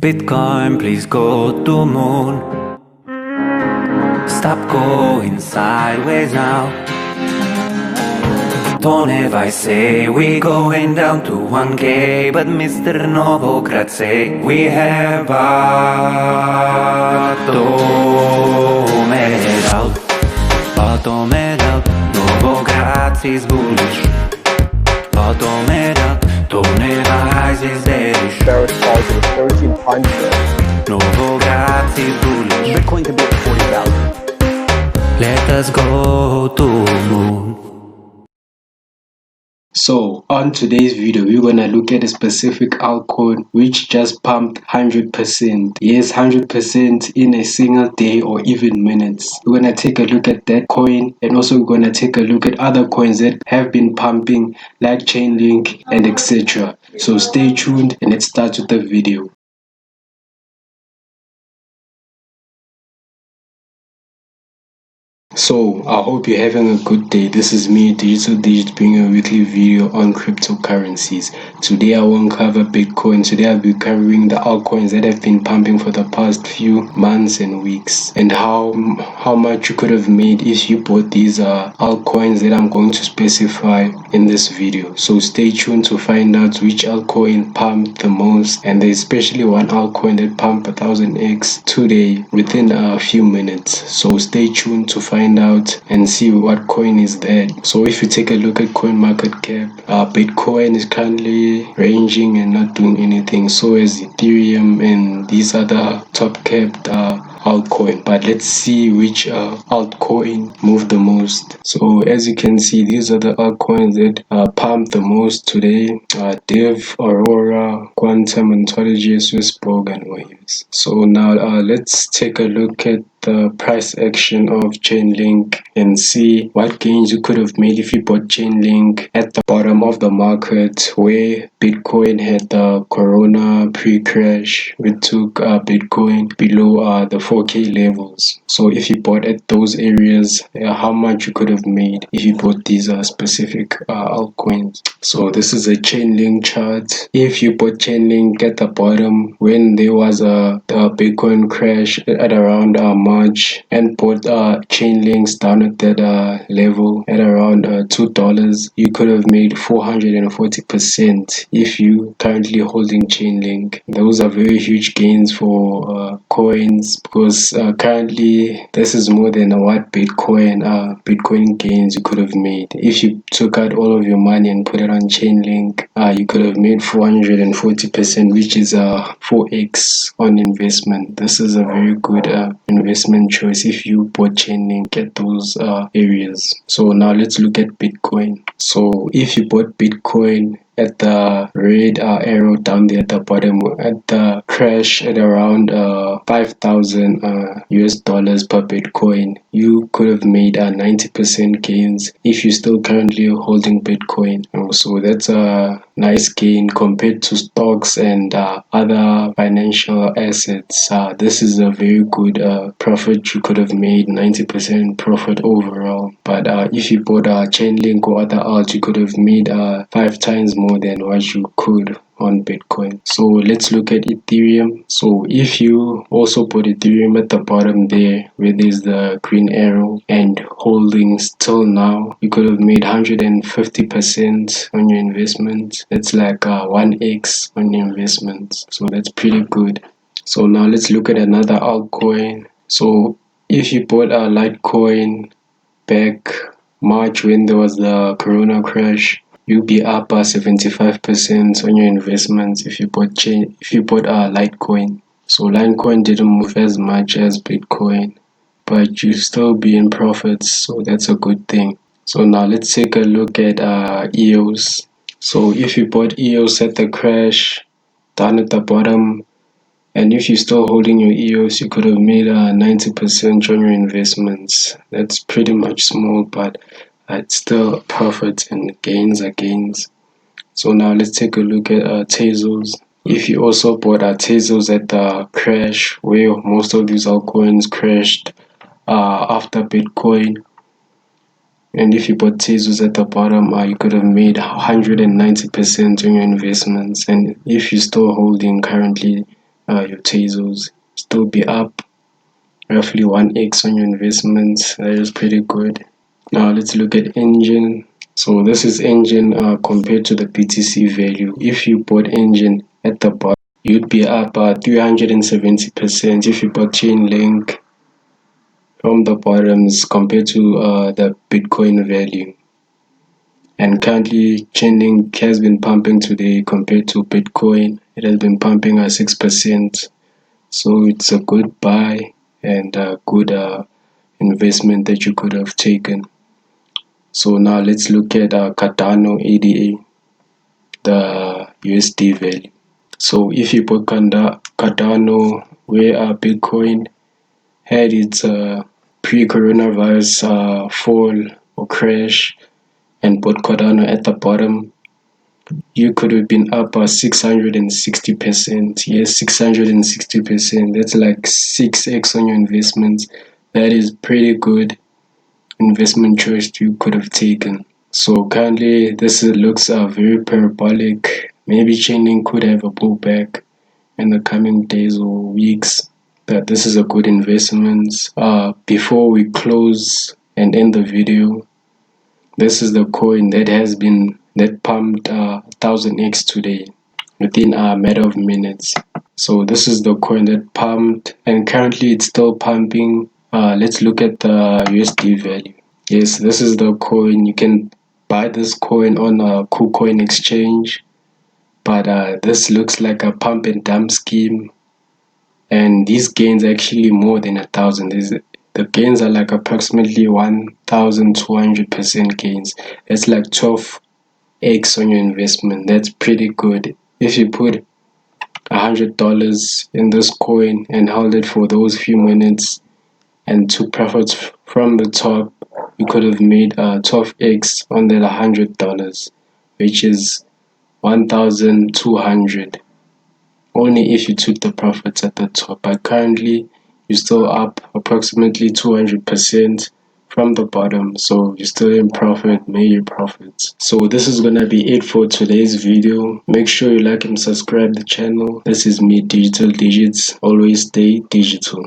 Bitcoin, please go to moon. Stop going sideways now. Don't ever say we going down to 1K, but Mr. Novogratz say we have bottom it out. Novogratz is bullish. Bottom it out. Don't ever rise is deadish. Barrett calls it 1300. Novogratz is bullish. Bitcoin could be at 40,000. Let us go to moon. So on today's video, we're gonna look at a specific altcoin which just pumped 100%. Yes, 100% in a single day or even minutes. We're gonna take a look at that coin, and also we're gonna take a look at other coins that have been pumping like Chainlink and etc. So stay tuned and let's start with the video. So I hope you're having a good day. This is me, Digital bringing a weekly video on cryptocurrencies. Today I won't cover Bitcoin. Today I'll be covering the altcoins that have been pumping for the past few months and weeks, and how much you could have made if you bought these altcoins that I'm going to specify in this video. So stay tuned to find out which altcoin pumped the most, and there's especially one altcoin that pumped 1000x today within a few minutes. So stay tuned to find out and see what coin is that. So if you take a look at coin market cap, Bitcoin is currently ranging and not doing anything, so is Ethereum and these other top capped altcoin. But let's see which altcoin moved the most. So as you can see, these are the altcoins that pumped the most today: Div, Aurora, Quantum, Ontology, Swissborg, and Waves. So now let's take a look at the price action of Chainlink and see what gains you could have made if you bought Chainlink at the bottom of the market where Bitcoin had the Corona pre-crash. We took Bitcoin below the 4K levels. So if you bought at those areas, how much you could have made if you bought these specific altcoins. So this is a Chainlink chart. If you bought Chainlink at the bottom when there was the Bitcoin crash at around March, and bought Chainlinks down at that level at around $2, you could have made 440% if you currently holding Chainlink. Those are very huge gains for coins, because currently this is more than what Bitcoin gains you could have made. If you took out all of your money and put it on Chainlink, you could have made 440%, which is 4x on investment. This is a very good investment choice if you bought Chainlink at those areas. So now let's look at Bitcoin. So if you bought Bitcoin at the red arrow down there at the bottom, at the crash at around $5,000 US dollars per Bitcoin, you could have made 90% gains if you're still currently holding Bitcoin. So that's a nice gain compared to stocks and other financial assets. This is a very good profit you could have made, 90% profit overall. But if you bought a Chainlink or other alt, you could have made 5 times more than what you could on Bitcoin. So let's look at Ethereum. So if you also put Ethereum at the bottom there where there's the green arrow and holding still now, you could have made 150% on your investment. That's like 1x on your investment. So that's pretty good. So now let's look at another altcoin. So if you bought a Litecoin back March when there was the Corona crash, you'll be up 75% on your investments if you bought Litecoin. So Litecoin didn't move as much as Bitcoin, but you still be in profits, so that's a good thing. So now let's take a look at EOS. So if you bought EOS at the crash down at the bottom, and if you're still holding your EOS, you could have made 90% on your investments. That's pretty much small, but it's still profits, and gains are gains. So now let's take a look at Tezos. If you also bought Tezos at the crash where most of these altcoins crashed after Bitcoin, and if you bought Tezos at the bottom, you could have made 190% on your investments. And if you're still holding currently, your Tezos, still be up roughly 1x on your investments. That is pretty good. Now let's look at Enjin. So this is Enjin compared to the BTC value. If you bought Enjin at the bottom, you'd be up 370%. If you bought Chainlink from the bottoms compared to the Bitcoin value. And currently Chainlink has been pumping today compared to Bitcoin. It has been pumping at 6%. So it's a good buy and a good investment that you could have taken. So now let's look at Cardano.ADA, the USD value. So if you put Cardano where Bitcoin had its pre-coronavirus fall or crash and put Cardano at the bottom, you could have been up 660%. Yes, 660%. That's like 6x on your investments. That is pretty good investment choice you could have taken. So currently this looks very parabolic. Maybe Chainlink could have a pullback in the coming days or weeks, but this is a good investment. Before we close and end the video, this is the coin that pumped 1000x today within a matter of minutes. So this is the coin that pumped, and currently it's still pumping. Let's look at the USD value. Yes, this is the coin. You can buy this coin on a KuCoin exchange, but this looks like a pump and dump scheme, and these gains are actually more than 1,000. The gains are like approximately 1,200% gains. That's like 12x on your investment. That's pretty good. If you put $100 in this coin and held it for those few minutes and took profits from the top, you could have made 12x on that $100, which is 1,200. Only if you took the profits at the top. But currently, you're still up approximately 200% from the bottom, so you're still in profit, major profits. So this is gonna be it for today's video. Make sure you like and subscribe the channel. This is me, Digital Digits. Always stay digital.